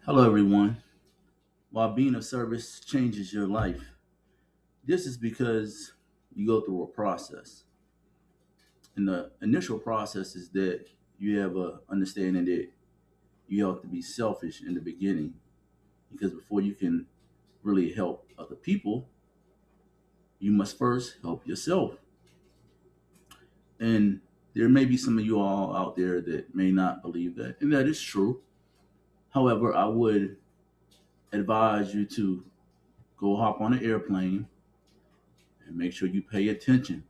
Hello, everyone. While being of service changes your life, this is because you go through a process. And the initial process is that you have a understanding that you have to be selfish in the beginning because before you can really help other people, you must first help yourself. And there may be some of you all out there that may not believe that, and that is true. However, I would advise you to go hop on an airplane and make sure you pay attention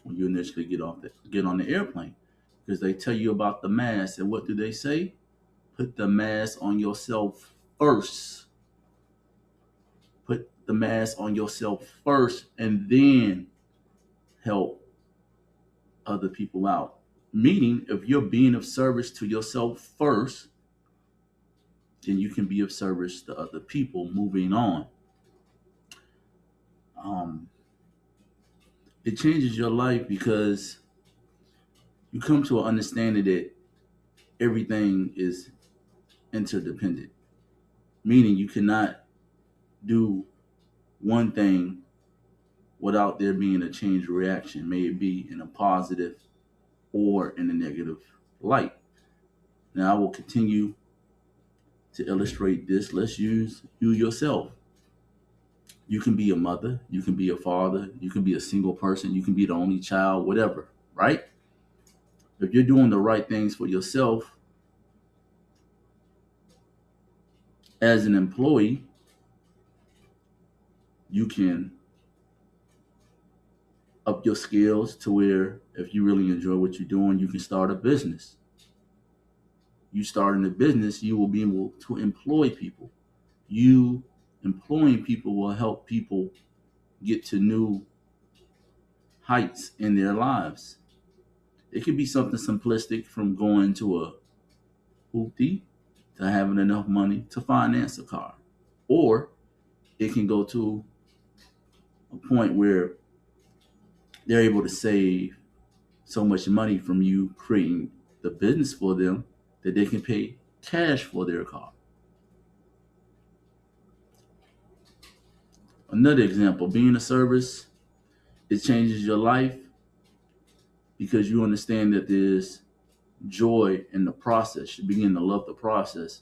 when you initially get on the airplane because they tell you about the mask and what do they say? Put the mask on yourself first. Put the mask on yourself first and then help other people out. Meaning, if you're being of service to yourself first, then you can be of service to other people moving on. Um, it changes your life because you come to an understanding that everything is interdependent, meaning you cannot do one thing without there being a change reaction, may it be in a positive or in a negative light. Now, I will continue to illustrate this. Let's use you yourself. You can be a mother, you can be a father, you can be a single person, you can be the only child, whatever, right? If you're doing the right things for yourself as an employee, you can up your skills to where if you really enjoy what you're doing, you can start a business. You starting a business, you will be able to employ people. You employing people will help people get to new heights in their lives. It could be something simplistic from going to a hoopty to having enough money to finance a car. Or it can go to a point where they're able to save so much money from you creating the business for them that they can pay cash for their car. Another example, being a service, it changes your life because you understand that there's joy in the process. You begin to love the process.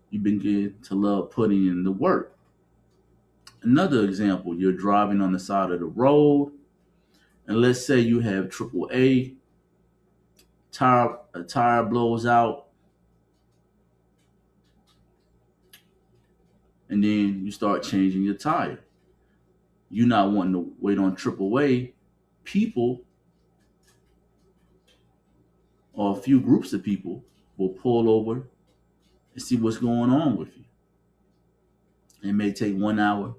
You begin to love putting in the work. Another example, you're driving on the side of the road, and let's say you have AAA, a tire blows out, and then you start changing your tire. You're not wanting to wait on AAA. People or a few groups of people will pull over and see what's going on with you. It may take 1 hour.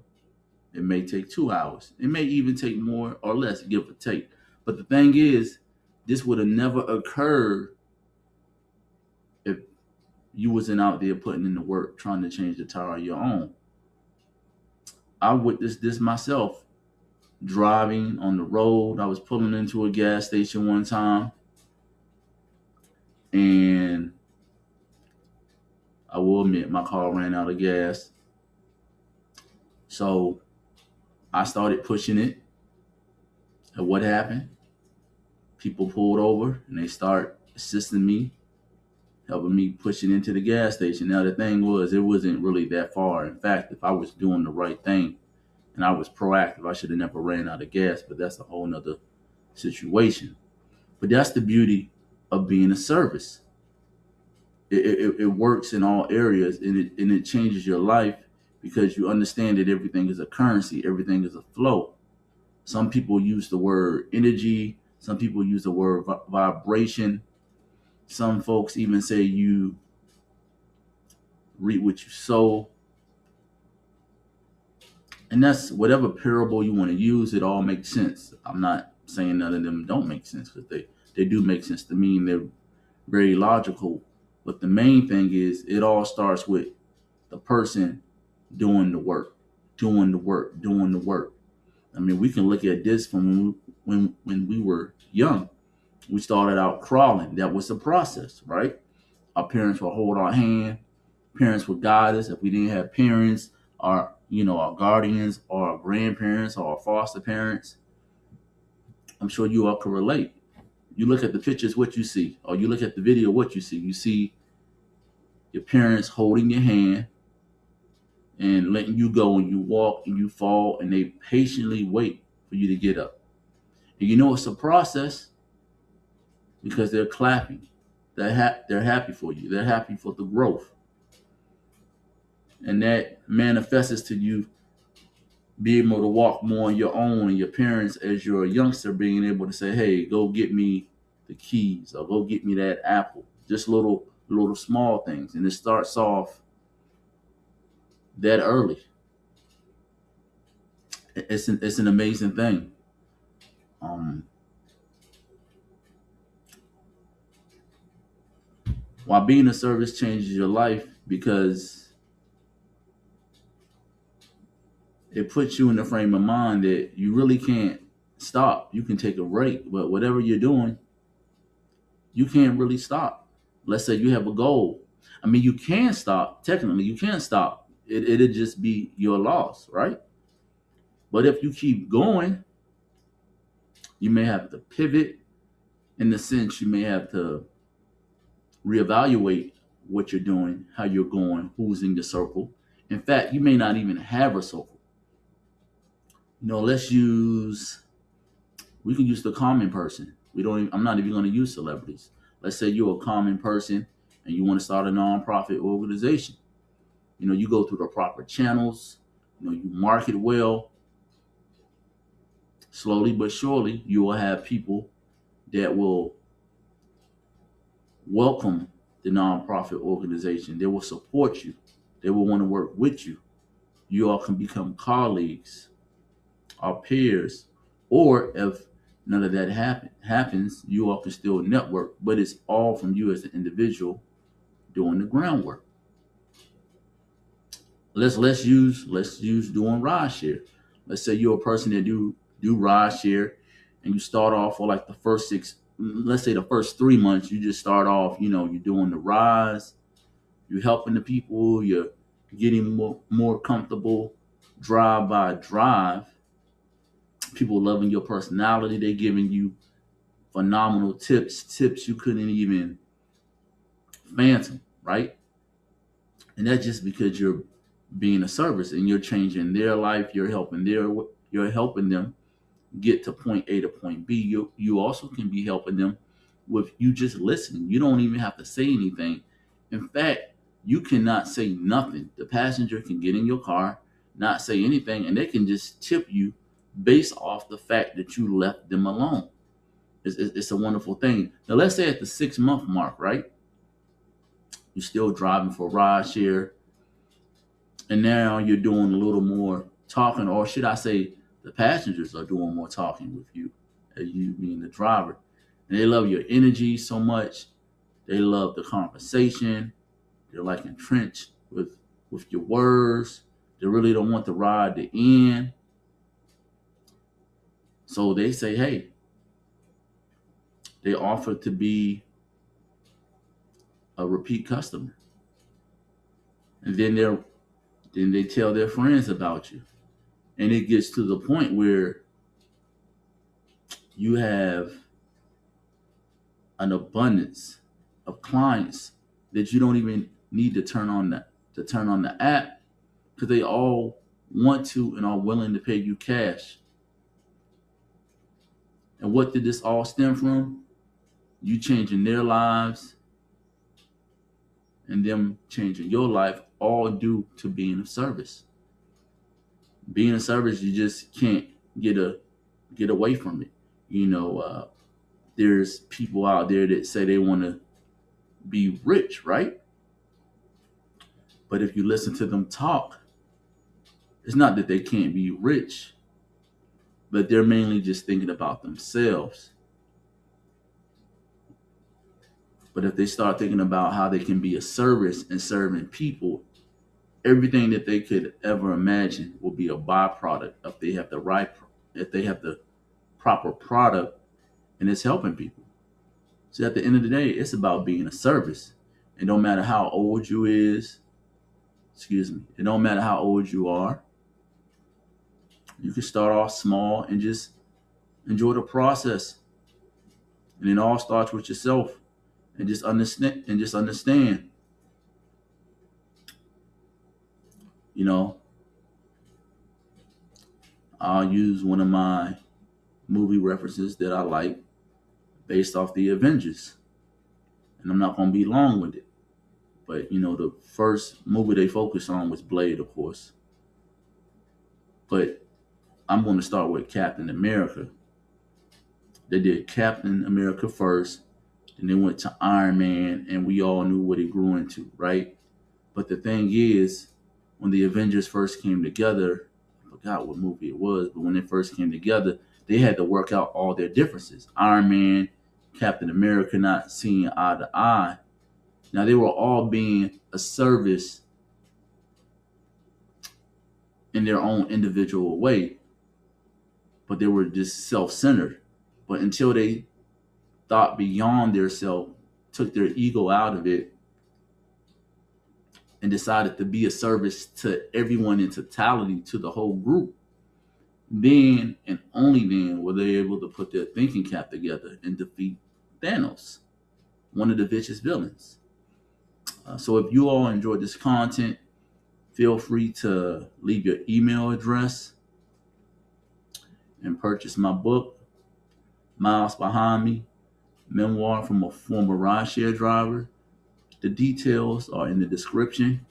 It may take 2 hours. It may even take more or less, give or take. But the thing is, this would have never occurred if you wasn't out there putting in the work, trying to change the tire on your own. I witnessed this myself driving on the road. I was pulling into a gas station one time, and I will admit my car ran out of gas. So I started pushing it. And what happened? People pulled over and they start assisting me, helping me push it into the gas station. Now the thing was, it wasn't really that far. In fact, if I was doing the right thing and I was proactive, I should have never ran out of gas. But that's a whole nother situation. But that's the beauty of being a service. It works in all areas, and it changes your life because you understand that everything is a currency, everything is a flow. Some people use the word energy, some people use the word vibration. Some folks even say you reap what you sow. And that's whatever parable you want to use, it all makes sense. I'm not saying none of them don't make sense because they do make sense to me and they're very logical. But the main thing is it all starts with the person doing the work, doing the work, doing the work. I mean, we can look at this from when we were young. We started out crawling. That was the process, right? Our parents would hold our hand, Parents would guide us. If we didn't have parents, our guardians or our grandparents or our foster parents, I'm sure you all can relate. You look at the pictures, what you see, or you look at the video, what you see. You see your parents holding your hand and letting you go, and you walk and you fall, and they patiently wait for you to get up. And you know it's a process because they're clapping. They're happy for you. They're happy for the growth. And that manifests to you being able to walk more on your own, and your parents, as you're a youngster, being able to say, hey, go get me the keys or go get me that apple. Just little small things. And it starts off that early. It's an amazing thing. Um, while being a service changes your life because it puts you in the frame of mind that you really can't stop. You can take a break, but whatever you're doing, you can't really stop. Let's say you have a goal. I mean, you can stop. Technically, you can stop. It'll just be your loss, right? But if you keep going, you may have to pivot. In the sense, you may have to reevaluate what you're doing, how you're going, who's in your circle. In fact, you may not even have a circle. Let's use we can use the common person. I'm not even going to use celebrities. Let's say you're a common person and you want to start a nonprofit organization. You go through the proper channels, you market well. Slowly but surely, you will have people that will welcome the nonprofit organization. They will support you. They will want to work with you. You all can become colleagues or peers, or if none of that happens, you all can still network, but it's all from you as an individual doing the groundwork. Let's use doing ride share. Let's say you're a person that do ride share, and you start off for like the first let's say the first 3 months, you just start off, you're doing the rides, you're helping the people, you're getting more comfortable drive by drive. People loving your personality, they giving you phenomenal tips you couldn't even phantom, right? And that's just because you're being a service and you're changing their life. You're helping them get to point A to point B. You also can be helping them with you just listening. You don't even have to say anything. In fact, you cannot say nothing. The passenger can get in your car, not say anything, and they can just tip you based off the fact that you left them alone. It's a wonderful thing. Now, let's say at the 6 month mark, right? You're still driving for ride share, and now you're doing a little more talking, or should I say, the passengers are doing more talking with you, as you being the driver. And they love your energy so much. They love the conversation. They're like entrenched with your words. They really don't want the ride to end. So they say, hey, they offer to be a repeat customer. And then they tell their friends about you. And it gets to the point where you have an abundance of clients that you don't even need to turn on the app, because they all want to and are willing to pay you cash. And what did this all stem from? You changing their lives and them changing your life, all due to being of service. Being of service, you just can't get away from it. There's people out there that say they want to be rich, right? But if you listen to them talk, it's not that they can't be rich, but they're mainly just thinking about themselves. But if they start thinking about how they can be a service and serving people, everything that they could ever imagine will be a byproduct if they have the proper product and it's helping people. So at the end of the day, it's about being a service. It don't matter how old you is, Excuse me. It don't matter how old you are. You can start off small and just enjoy the process. And it all starts with yourself. And just understand. You know, I'll use one of my movie references that I like based off the Avengers. And I'm not gonna be long with it. But the first movie they focused on was Blade, of course. But I'm gonna start with Captain America. They did Captain America first, and then went to Iron Man, and we all knew what it grew into, right? But the thing is, when the Avengers first came together, I forgot what movie it was, but when they first came together, they had to work out all their differences. Iron Man, Captain America not seeing eye to eye. Now they were all being a service in their own individual way, but they were just self-centered. But until they thought beyond their self, took their ego out of it, and decided to be a service to everyone in totality, to the whole group, then and only then were they able to put their thinking cap together and defeat Thanos, one of the vicious villains. So if you all enjoyed this content, feel free to leave your email address and purchase my book, Miles Behind Me, Memoir from a Former Rideshare Driver. The details are in the description.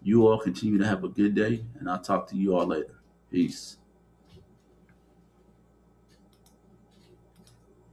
You all continue to have a good day, and I'll talk to you all later. Peace.